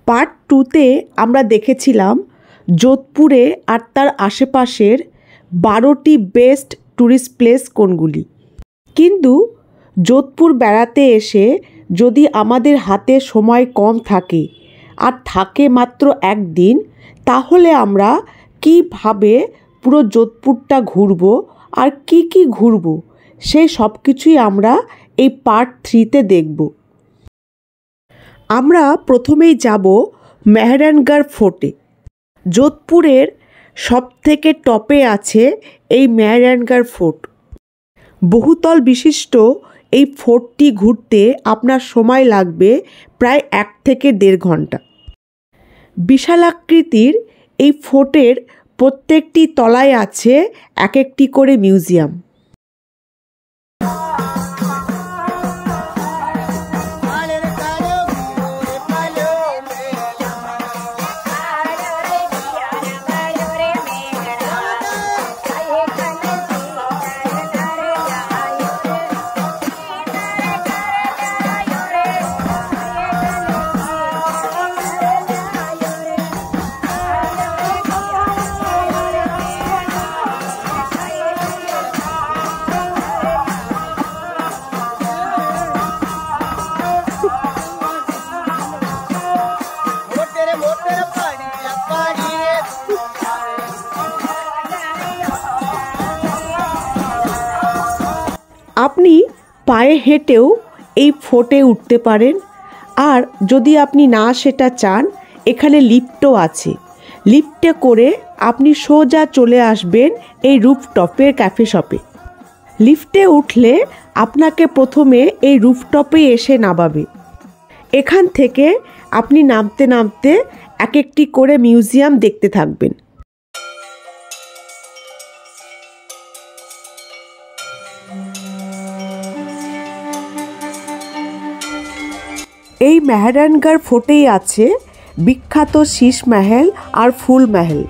Part 2তে আমরা দেখেছিলাম যোধপুরে আর তার আশেপাশের 12টি বেস্ট ট্যুরিস্ট প্লেস কোনগুলি। কিন্তু যোধপুর বেড়াতে এসে যদি আমাদের হাতে সময় কম থাকে আর থাকে মাত্র একদিন, তাহলে আমরা কীভাবে পুরো যোধপুরটা ঘুরব আর কি কি ঘুরব সেই সব কিছুই আমরা এই পার্ট 3তে দেখব। আমরা প্রথমেই যাব মেহরানগড় ফোর্টে। যোধপুরের সবথেকে টপে আছে এই মেহরানগড় ফোর্ট। বহুতল বিশিষ্ট এই ফোর্টটি ঘুরতে আপনার সময় লাগবে প্রায় 1 থেকে 1.5 ঘন্টা। বিশালাকৃতির এই ফোর্টের প্রত্যেকটি তলায় আছে এক একটি করে মিউজিয়াম। আপনি পায়ে হেঁটেও এই ফোর্টে উঠতে পারেন, আর যদি আপনি না সেটা চান, এখানে লিফটও আছে। লিফটে করে আপনি সোজা চলে আসবেন এই রুফটপের ক্যাফে শপে। লিফটে উঠলে আপনাকে প্রথমে এই রুফটপে এসে নামাবে। এখান থেকে আপনি নামতে নামতে এক একটি করে মিউজিয়াম দেখতে থাকবেন। এই মেহরানগড় ফোর্টেই আছে বিখ্যাত শীষ মহল আর ফুল মহল।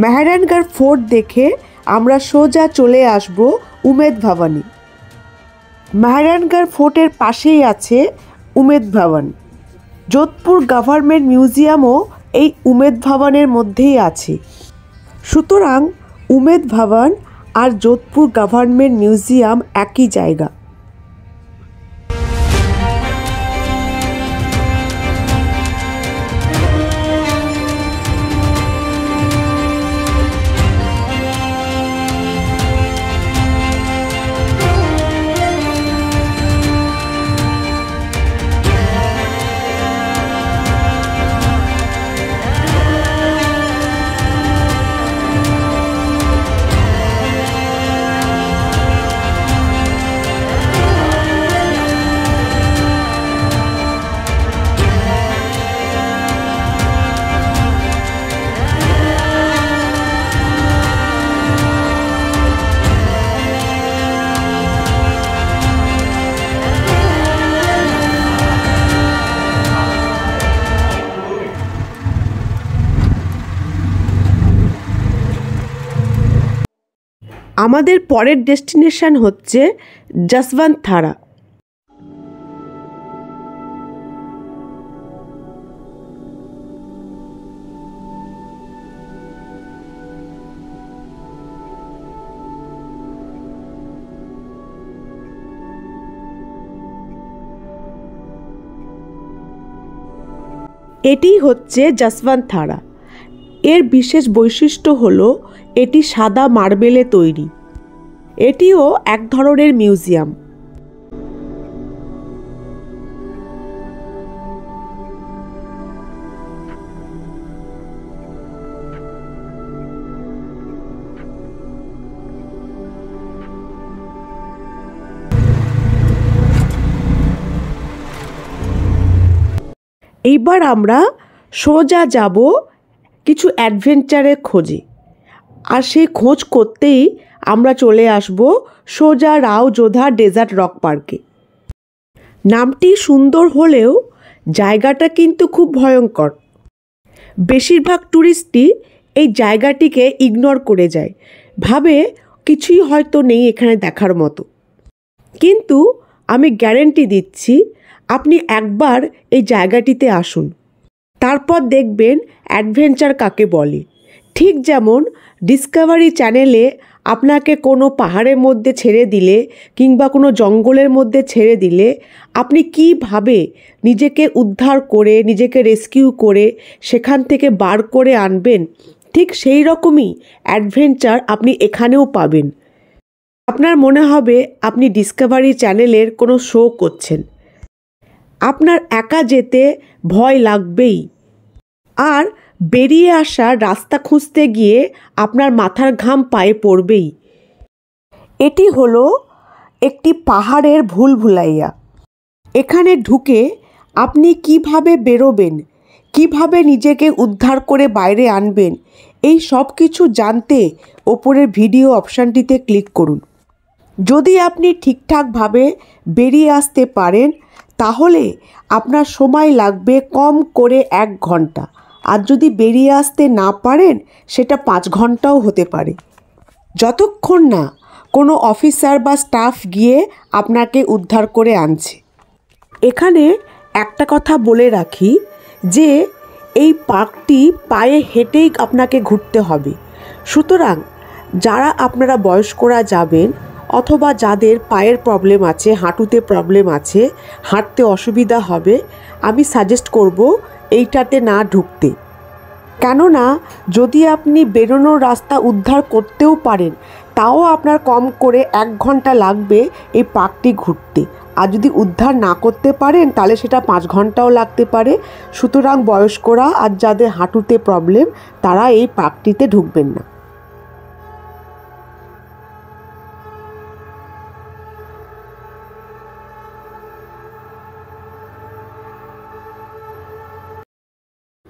মেহরানগড় ফোর্ট দেখে আমরা সোজা চলে আসব উমেদ ভবনে। মেহরানগড় ফোর্টের পাশেই আছে উমেদ ভবন। যোধপুর গভর্নমেন্ট মিউজিয়ামও এই উমেদ ভবনের মধ্যেই আছে। সুতরাং উমেদ ভবন আর যোধপুর গভর্নমেন্ট মিউজিয়াম একই জায়গা। আমাদের পরের ডেস্টিনেশন হচ্ছে যশবন্ত থারা। এটি হচ্ছে যশবন্ত থারা। এর বিশেষ বৈশিষ্ট্য হলো এটি সাদা মার্বেলে তৈরি। এটিও এক ধরনের মিউজিয়াম। এইবার আমরা সোজা যাব কিছু অ্যাডভেঞ্চারের খোঁজে। আর সেই খোঁজ করতেই আমরা চলে আসব সোজা রাও যোধা ডেজার্ট রক পার্কে। নামটি সুন্দর হলেও জায়গাটা কিন্তু খুব ভয়ঙ্কর। বেশিরভাগ ট্যুরিস্টই এই জায়গাটিকে ইগনোর করে যায়, ভাবে কিছুই হয়তো নেই এখানে দেখার মতো। কিন্তু আমি গ্যারেন্টি দিচ্ছি, আপনি একবার এই জায়গাটিতে আসুন, তারপর দেখবেন অ্যাডভেঞ্চার কাকে বলে। ঠিক যেমন ডিসকভারি চ্যানেলে আপনাকে কোনো পাহাড়ের মধ্যে ছেড়ে দিলে কিংবা কোনো জঙ্গলের মধ্যে ছেড়ে দিলে আপনি কীভাবে নিজেকে উদ্ধার করে, নিজেকে রেস্কিউ করে সেখান থেকে বার করে আনবেন, ঠিক সেই রকমই অ্যাডভেঞ্চার আপনি এখানেও পাবেন। আপনার মনে হবে আপনি ডিসকভারি চ্যানেলের কোনো শো করছেন। আপনার একা যেতে ভয় লাগবেই, আর বেরিয়ে আসার রাস্তা খুঁজতে গিয়ে আপনার মাথার ঘাম পায়ে পড়বেই। এটি হলো একটি পাহাড়ের ভুলভুলাইয়া। এখানে ঢুকে আপনি কিভাবে বেরোবেন, কিভাবে নিজেকে উদ্ধার করে বাইরে আনবেন, এই সব কিছু জানতে ওপরের ভিডিও অপশানটিতে ক্লিক করুন। যদি আপনি ঠিকঠাকভাবে বেরিয়ে আসতে পারেন তাহলে আপনার সময় লাগবে কম করে 1 ঘন্টা, আর যদি বেরিয়ে আসতে না পারেন সেটা 5 ঘন্টাও হতে পারে, যতক্ষণ না কোনো অফিসার বা স্টাফ গিয়ে আপনাকে উদ্ধার করে আনছে। এখানে একটা কথা বলে রাখি যে এই পার্কটি পায়ে হেঁটেই আপনাকে ঘুরতে হবে। সুতরাং যারা আপনারা বয়স্করা যাবেন অথবা যাদের পায়ের প্রবলেম আছে, হাঁটুতে প্রবলেম আছে, হাঁটতে অসুবিধা হবে, আমি সাজেস্ট করব এইটাতে না ঢুকতে। কেননা যদি আপনি বেরোনোর রাস্তা উদ্ধার করতেও পারেন তাও আপনার কম করে 1 ঘন্টা লাগবে এই পার্কটি ঘুরতে, আর যদি উদ্ধার না করতে পারেন তাহলে সেটা 5 ঘন্টাও লাগতে পারে। সুতরাং বয়স্করা আর যাদের হাঁটুতে প্রবলেম তারা এই পার্কটিতে ঢুকবেন না।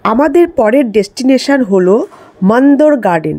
আমাদের পরের ডেস্টিনেশন হলো মন্দর গার্ডেন।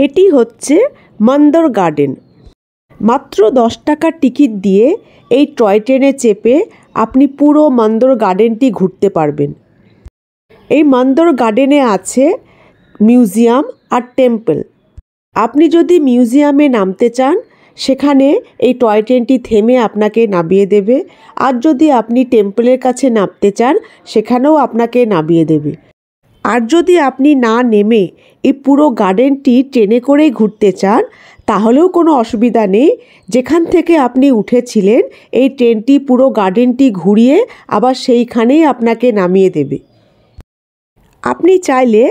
এটি হচ্ছে মন্দর গার্ডেন। মাত্র 10 টাকার টিকিট দিয়ে এই টয় ট্রেনে চেপে আপনি পুরো মন্দর গার্ডেনটি ঘুরতে পারবেন। এই মন্দর গার্ডেনে আছে মিউজিয়াম আর টেম্পল। আপনি যদি মিউজিয়ামে নামতে চান সেখানে এই টয় ট্রেনটি থেমে আপনাকে নামিয়ে দেবে, আর যদি আপনি টেম্পলের কাছে নামতে চান সেখানেও আপনাকে নামিয়ে দেবে। আর যদি আপনি না নেমে এই পুরো গার্ডেনটি ট্রেনে করেই ঘুরতে চান তাহলেও কোনো অসুবিধা নেই। যেখান থেকে আপনি উঠেছিলেন এই ট্রেনটি পুরো গার্ডেনটি ঘুরিয়ে আবার সেইখানেই আপনাকে নামিয়ে দেবে। আপনি চাইলে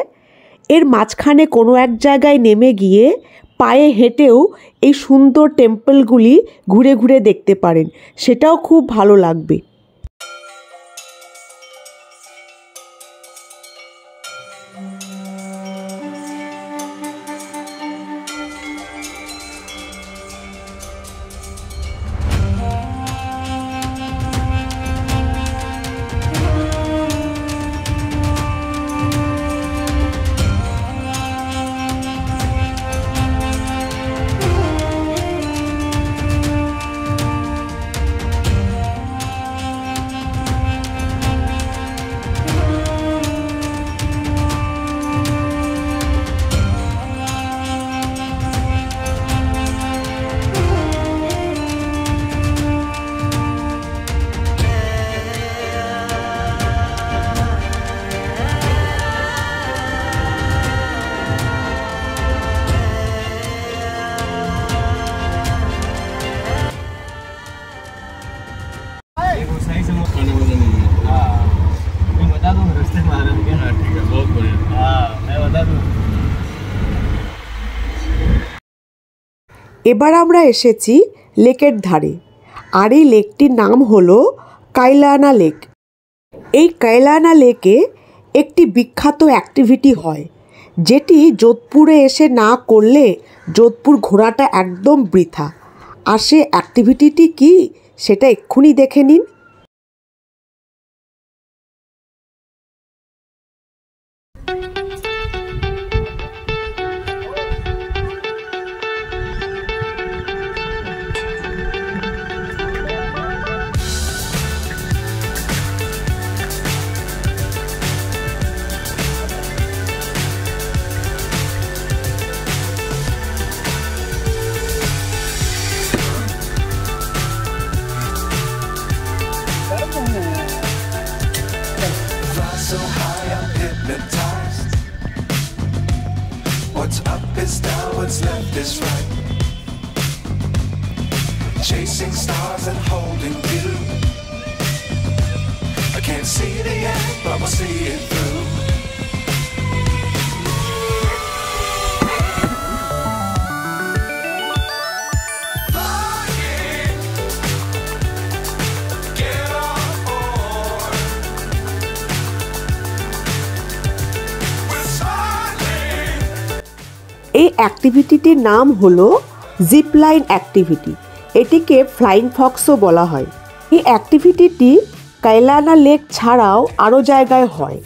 এর মাঝখানে কোনো এক জায়গায় নেমে গিয়ে পায়ে হেঁটেও এই সুন্দর টেম্পলগুলি ঘুরে ঘুরে দেখতে পারেন, সেটাও খুব ভালো লাগবে। रास्ते में आनंद के। हाँ ठीक है, बहुत बढ़िया। हाँ मैं बता दूँ। এবার আমরা এসেছি লেকের ধারে, আর এই লেকটির নাম হলো কাইলানা লেক। এই কাইলানা লেকে একটি বিখ্যাত অ্যাক্টিভিটি হয়, যেটি যোধপুরে এসে না করলে যোধপুর ঘোরাটা একদম বৃথা। আর সে অ্যাক্টিভিটিটি কী সেটা এক্ষুনি দেখে নিন। So high, I'm hypnotized. What's up is down, what's left is right. Chasing stars and holding you. I can't see the end, but we'll see it through. এই অ্যাক্টিভিটিটির নাম হলো জিপলাইন অ্যাক্টিভিটি। এটিকে ফ্লাইং ফক্সও বলা হয়। এই অ্যাক্টিভিটিটি কাইলানা লেক ছাড়াও আরও জায়গায় হয়।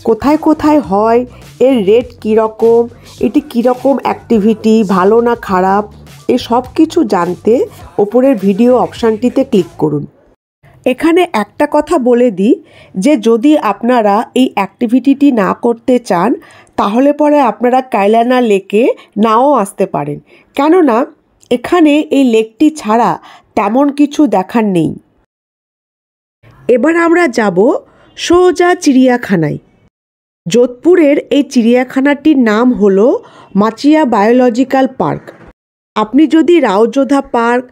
কোথায় কোথায় হয়, এর রেট কীরকম, এটি কীরকম অ্যাক্টিভিটি, ভালো না খারাপ, এই সব কিছু জানতে ওপরের ভিডিও অপশানটিতে ক্লিক করুন। এখানে একটা কথা বলে দিই যে যদি আপনারা এই অ্যাক্টিভিটিটি না করতে চান তাহলে পরে আপনারা কাইলানা লেকে নাও আসতে পারেন, কেননা এখানে এই লেকটি ছাড়া তেমন কিছু দেখার নেই। এবার আমরা যাব সোজা চিড়িয়াখানায়। যোধপুরের এই চিড়িয়াখানাটির নাম হলো মাচিয়া বায়োলজিক্যাল পার্ক। আপনি যদি রাওযোধা পার্ক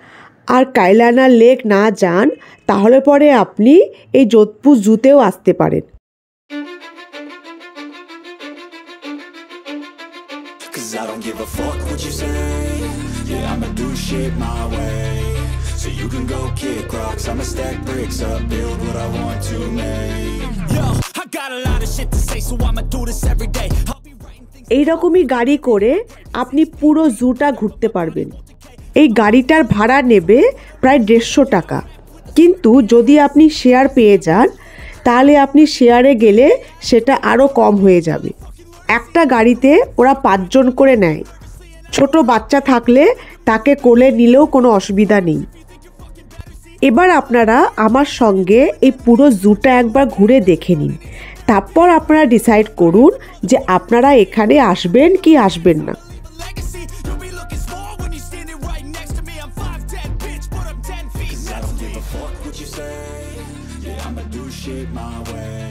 আর কাইলানা লেক না যান তাহলে পরে আপনি এই যোধপুর জুতেও আসতে পারেন। Cause I don't give a fuck what you say. Yeah, I'ma do shit my way. So you can go kick rocks, I'ma stack bricks up, build what I want to make. Yo, I got a lot of shit to say, so I'ma do this every day. I'll be writing things. এই রকমই গাড়ি করে আপনি পুরো জুটা ঘুরতে পারবেন। এই গাড়িটার ভাড়া নেবে প্রায় 150 টাকা, কিন্তু যদি আপনি শেয়ার পেয়ে যান তাহলে আপনি শেয়ারে গেলে সেটা আরও কম হয়ে যাবে। একটা গাড়িতে ওরা 5 জন করে নেয়। ছোট বাচ্চা থাকলে তাকে কোলে নিলেও কোনো অসুবিধা নেই। এবার আপনারা আমার সঙ্গে এই পুরো জুটা একবার ঘুরে দেখে নিন, তারপর আপনারা ডিসাইড করুন যে আপনারা এখানে আসবেন কি আসবেন না। Legacy, you'll be looking small when you're standing right next to me. I'm 5'10", bitch, but I'm 10 feet. Cause I don't give a fuck what you say. Yeah, I'ma do shit my way.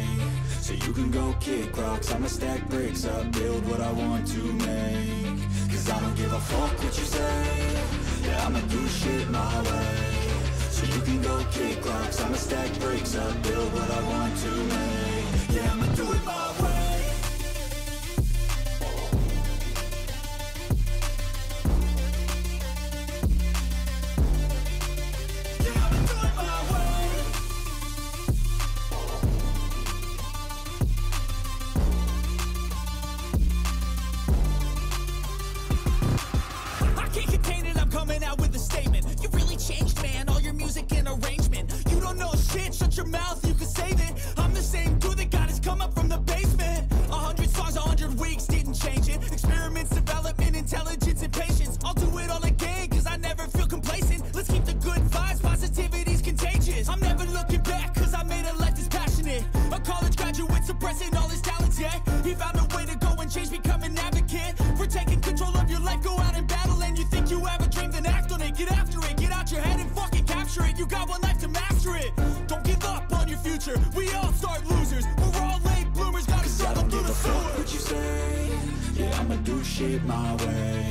So you can go kick rocks, I'ma stack bricks up, build what I want to make. Cause I don't give a fuck what you say. Yeah, I'ma do shit my way. So you can go kick rocks, I'ma stack bricks up, build what I want to make. Yeah, I'ma do it my way. I can't contain it, I'm coming out with a statement. You really changed, man, all your music and arrangement. You don't know shit, shut your mouth, you can save it. I'm the same dude that got his come up from the basement. 100 songs, 100 weeks, didn't change it. Experiments, development, intelligence, and patience. I'll do it all again, cause I never feel complacent. Let's keep the good vibes, positivity's contagious. I'm never looking back, cause I made a life that's passionate. A college graduate suppressing all his talents, yeah. He found a way to go and change, become an advocate. For taking control of your life, go out and battle. And you think you have a dream, then act on it. Get after it, get out your head and fucking capture it. You got one life to master it. Don't give up on your future, we all start losers. We're all late bloomers, gotta struggle through the sewer. What you say? Yeah, I'ma do shit my way.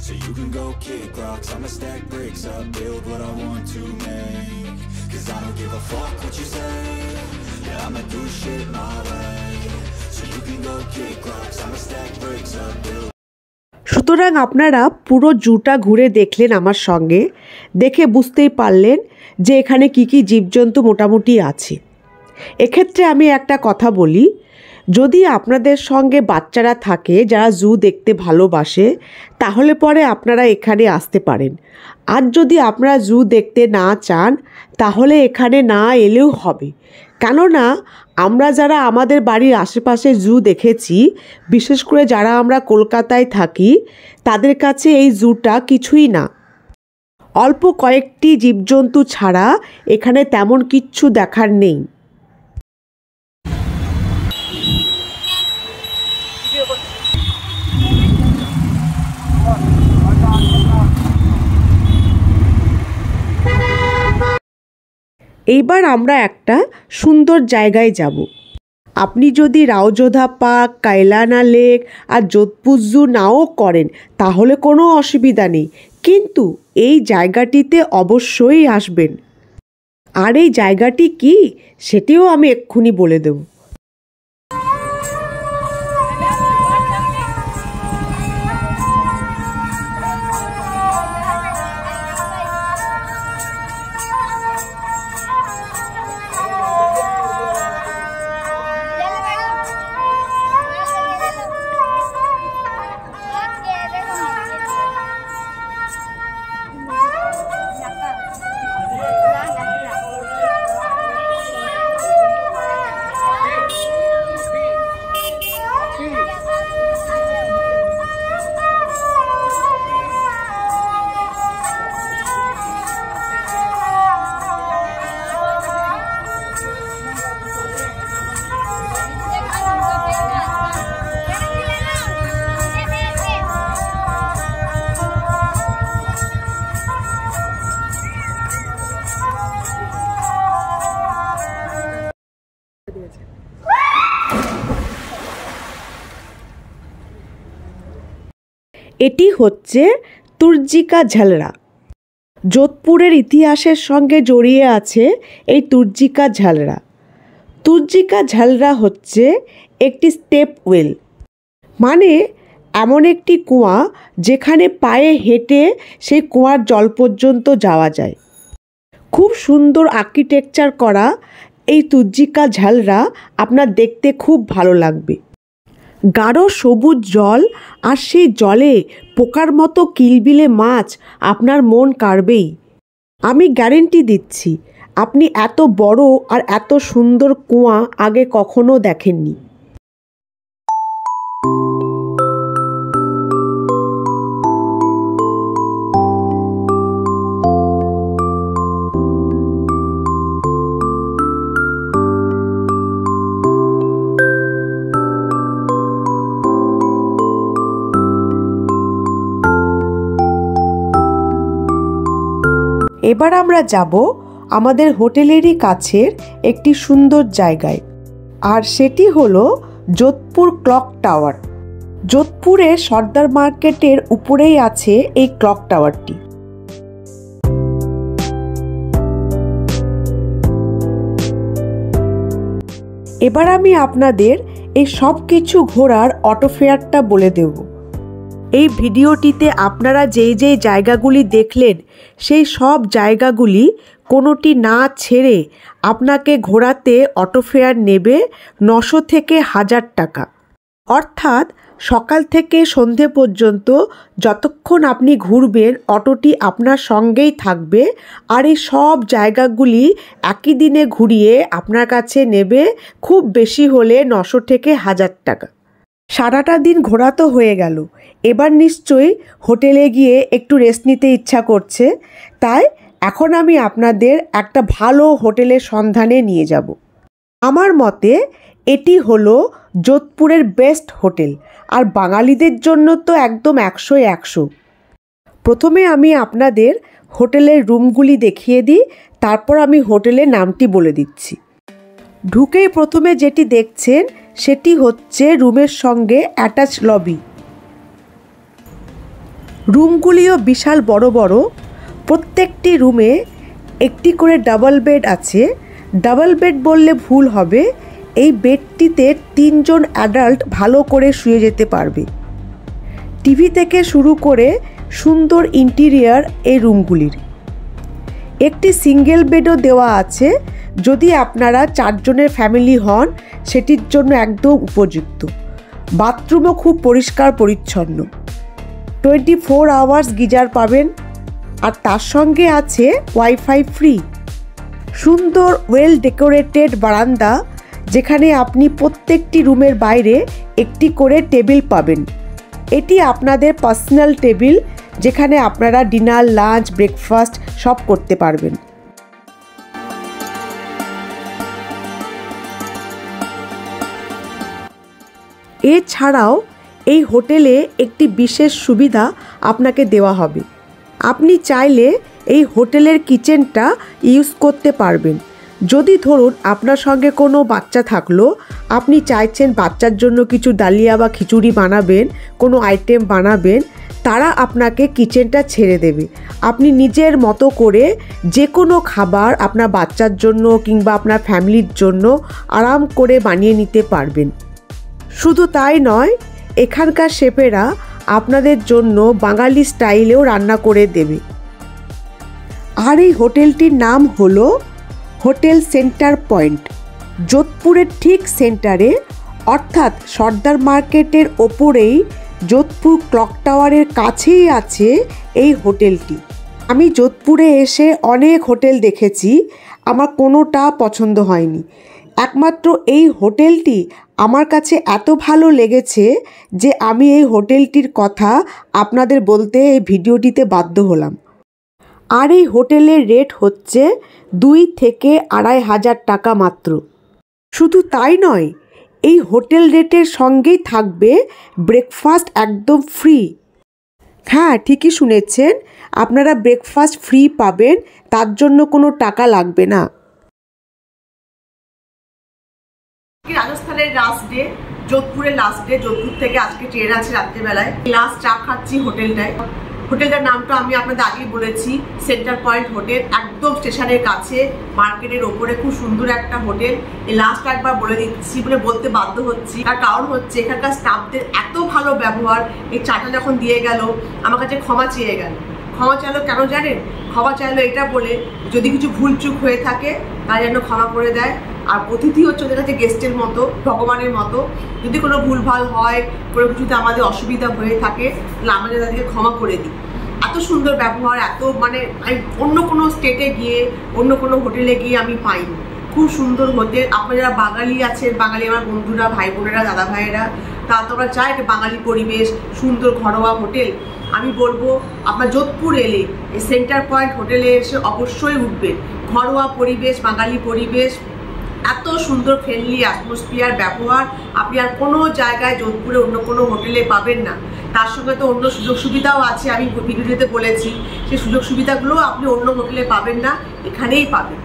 So you can go kick rocks, I'ma stack bricks up, build what I want to make. Cause I don't give a fuck what you say. Yeah, I'ma do shit my way. সুতরাং আপনারা পুরো জুটা ঘুরে দেখলেন আমার সঙ্গে, দেখে বুঝতেই পারলেন যে এখানে কি কি জীবজন্তু মোটামুটি আছে। এক্ষেত্রে আমি একটা কথা বলি, যদি আপনাদের সঙ্গে বাচ্চারা থাকে যারা জু দেখতে ভালোবাসে, তাহলে পরে আপনারা এখানে আসতে পারেন। আর যদি আপনারা জু দেখতে না চান, তাহলে এখানে না এলেও হবে। কেননা আমরা যারা আমাদের বাড়ির আশেপাশে জু দেখেছি, বিশেষ করে যারা আমরা কলকাতায় থাকি, তাদের কাছে এই জুটা কিছুই না। অল্প কয়েকটি জীবজন্তু ছাড়া এখানে তেমন কিচ্ছু দেখার নেই। এইবার আমরা একটা সুন্দর জায়গায় যাব। আপনি যদি রাওযোধা পার্ক, কায়লানা লেক আর যোধপুর জু নাও করেন, তাহলে কোনো অসুবিধা নেই, কিন্তু এই জায়গাটিতে অবশ্যই আসবেন। আর এই জায়গাটি কি, সেটিও আমি এক্ষুনি বলে দেব। এটি হচ্ছে তুর্জি কা ঝালরা। যোধপুরের ইতিহাসের সঙ্গে জড়িয়ে আছে এই তুর্জি কা ঝালরা। তুর্জি কা ঝালরা হচ্ছে একটি স্টেপ ওয়েল, মানে এমন একটি কুয়া যেখানে পায়ে হেঁটে সেই কুয়ার জল পর্যন্ত যাওয়া যায়। খুব সুন্দর আর্কিটেকচার করা এই তুর্জি কা ঝালরা আপনার দেখতে খুব ভালো লাগবে। গাঢ় সবুজ জল আর সেই জলে পোকার মতো কিলবিলে মাছ আপনার মন কাড়বেই। আমি গ্যারেন্টি দিচ্ছি, আপনি এত বড় আর এত সুন্দর কুয়া আগে কখনো দেখেননি। এবার আমরা যাব আমাদের হোটেলেরই কাছের একটি সুন্দর জায়গায়, আর সেটি হলো যোধপুর ক্লক টাওয়ার। যোধপুরের সর্দার মার্কেটের উপরেই আছে এই ক্লক টাওয়ারটি। এবার আমি আপনাদের এই সব কিছু ঘোরার অটো ফেয়ারটা বলে দেব। এই ভিডিওটিতে আপনারা যেই যেই জায়গাগুলি দেখলেন, সেই সব জায়গাগুলি কোনোটি না ছেড়ে আপনাকে ঘোরাতে অটো ফেয়ার নেবে 900 থেকে 1000 টাকা। অর্থাৎ সকাল থেকে সন্ধে পর্যন্ত যতক্ষণ আপনি ঘুরবেন, অটোটি আপনার সঙ্গেই থাকবে। আর এই সব জায়গাগুলি একই দিনে ঘুরিয়ে আপনার কাছে নেবে খুব বেশি হলে 900 থেকে 1000 টাকা। সারাটা দিন ঘোরা তো হয়ে গেল, এবার নিশ্চয়ই হোটেলে গিয়ে একটু রেস্ট নিতে ইচ্ছা করছে। তাই এখন আমি আপনাদের একটা ভালো হোটেলের সন্ধানে নিয়ে যাব। আমার মতে এটি হলো যোধপুরের বেস্ট হোটেল, আর বাঙালিদের জন্য তো একদম 100-এ 100। প্রথমে আমি আপনাদের হোটেলের রুমগুলি দেখিয়ে দিই, তারপর আমি হোটেলের নামটি বলে দিচ্ছি। ঢুকেই প্রথমে যেটি দেখছেন সেটি হচ্ছে রুমের সঙ্গে অ্যাটাচ লবি। রুমগুলিও বিশাল বড় বড়। প্রত্যেকটি রুমে একটি করে ডাবল বেড আছে। ডাবল বেড বললে ভুল হবে, এই বেডটিতে 3 জন অ্যাডাল্ট ভালো করে শুয়ে যেতে পারবে। টিভি থেকে শুরু করে সুন্দর ইন্টেরিয়ার এই রুমগুলির। একটি সিঙ্গেল বেডও দেওয়া আছে, যদি আপনারা 4 জনের ফ্যামিলি হন সেটির জন্য একদম উপযুক্ত। বাথরুমও খুব পরিষ্কার পরিচ্ছন্ন। 24 আওয়ার্স গিজার পাবেন, আর তার সঙ্গে আছে ওয়াইফাই ফ্রি। সুন্দর ওয়েল ডেকোরেটেড বারান্দা, যেখানে আপনি প্রত্যেকটি রুমের বাইরে একটি করে টেবিল পাবেন। এটি আপনাদের পার্সোনাল টেবিল, যেখানে আপনারা ডিনার, লাঞ্চ, ব্রেকফাস্ট সব করতে পারবেন। এছাড়াও এই হোটেলে একটি বিশেষ সুবিধা আপনাকে দেওয়া হবে। আপনি চাইলে এই হোটেলের কিচেনটা ইউজ করতে পারবেন। যদি ধরুন আপনার সঙ্গে কোনো বাচ্চা থাকলো, আপনি চাইছেন বাচ্চার জন্য কিছু ডালিয়া বা খিচুড়ি বানাবেন, কোনো আইটেম বানাবেন, তারা আপনাকে কিচেনটা ছেড়ে দেবে। আপনি নিজের মতো করে যে কোনো খাবার আপনার বাচ্চার জন্য কিংবা আপনার ফ্যামিলির জন্য আরাম করে বানিয়ে নিতে পারবেন। শুধু তাই নয়, এখানকার শেফেরা আপনাদের জন্য বাঙালি স্টাইলেও রান্না করে দেবে। আর এই হোটেলটির নাম হলো হোটেল সেন্টার পয়েন্ট। যোধপুরের ঠিক সেন্টারে, অর্থাৎ সর্দার মার্কেটের ওপরেই যোধপুর ক্লক টাওয়ারের কাছেই আছে এই হোটেলটি। আমি যোধপুরে এসে অনেক হোটেল দেখেছি, আমার কোনোটা পছন্দ হয়নি। একমাত্র এই হোটেলটি আমার কাছে এত ভালো লেগেছে যে আমি এই হোটেলটির কথা আপনাদের বলতে এই ভিডিওটিতে বাধ্য হলাম। আর এই হোটেলের রেট হচ্ছে 2 থেকে 2,500 টাকা মাত্র। শুধু তাই নয়, এই হোটেল রেটের সঙ্গেই থাকবে ব্রেকফাস্ট একদম ফ্রি। হ্যাঁ, ঠিকই শুনেছেন, আপনারা ব্রেকফাস্ট ফ্রি পাবেন, তার জন্য কোনো টাকা লাগবে না। রাজস্থানের লাস্ট ডে, যোধপুরের লাস্ট ডে। যোধপুর থেকে আজকে ট্রেন আছে রাত্রিবেলায়। লাস্ট চা খাচ্ছি হোটেলটায়। হোটেলটার নামটা আমি আপনাদের আগেই বলেছি, সেন্টার পয়েন্ট হোটেল, একদম স্টেশনের কাছে, মার্কেটের ওপরে। খুব সুন্দর একটা হোটেল। এই লাস্ট একবার বলে দিচ্ছি, বলে বলতে বাধ্য হচ্ছি। তার কারণ হচ্ছে এখানকার স্টাফদের এত ভালো ব্যবহার। এই চাটা যখন দিয়ে গেল, আমার কাছে ক্ষমা চেয়ে গেল। ক্ষমা চাইলো কেন জানেন? ক্ষমা চাইলো এটা বলে, যদি কিছু ভুলচুক হয়ে থাকে তাই যেন ক্ষমা করে দেয়। আর অতিথি হচ্ছে ওদের কাছে গেস্টের মতো, ভগবানের মতো। যদি কোনো ভুলভাল হয়, কোনো কিছুতে আমাদের অসুবিধা হয়ে থাকে, তাহলে আমাদের তাদেরকে ক্ষমা করে দিই। এত সুন্দর ব্যবহার, এত মানে আমি অন্য কোনো স্টেটে গিয়ে, অন্য কোনো হোটেলে গিয়ে আমি পাইনি। খুব সুন্দর হোটেল। আপনারা যারা বাঙালি আছেন, বাঙালি আমার বন্ধুরা, ভাই বোনেরা, দাদা ভাইয়েরা, তারা তো আমরা চাই একটা বাঙালি পরিবেশ, সুন্দর ঘরোয়া হোটেল। আমি বলবো আপনার যোধপুর এলে এই সেন্টার পয়েন্ট হোটেলে এসে অবশ্যই উঠবেন। ঘরোয়া পরিবেশ, বাঙালি পরিবেশ, এত সুন্দর ফ্রেন্ডলি অ্যাটমসফিয়ার, ব্যবহার আপনি আর কোনো জায়গায় যোধপুরে অন্য কোনো হোটেলে পাবেন না। তার সঙ্গে তো অন্য সুযোগ সুবিধাও আছে, আমি ভিডিওতে বলেছি। সেই সুযোগ সুবিধাগুলো আপনি অন্য হোটেলে পাবেন না, এখানেই পাবেন।